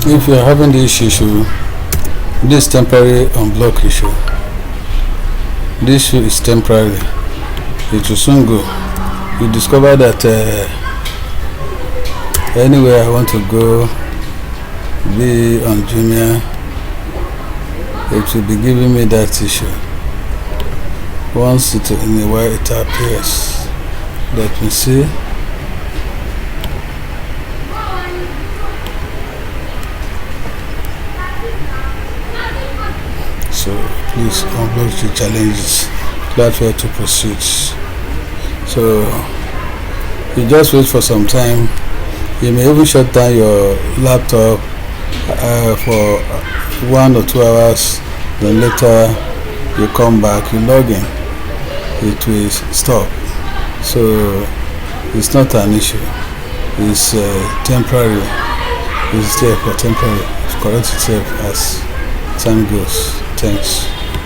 If you are having this issue, this temporary unblock issue, this issue is temporary. It will soon go. You discover that anywhere I want to go, be on Jumia, it will be giving me that issue. Once it in a while it appears. Let me see. So please unblock the challenges. That's where to proceed. So you just wait for some time. You may even shut down your laptop for 1 or 2 hours. Then later you come back, you log in, it will stop. So it's not an issue. It's temporary. It's there for temporary. It corrects itself as time goes. Thanks.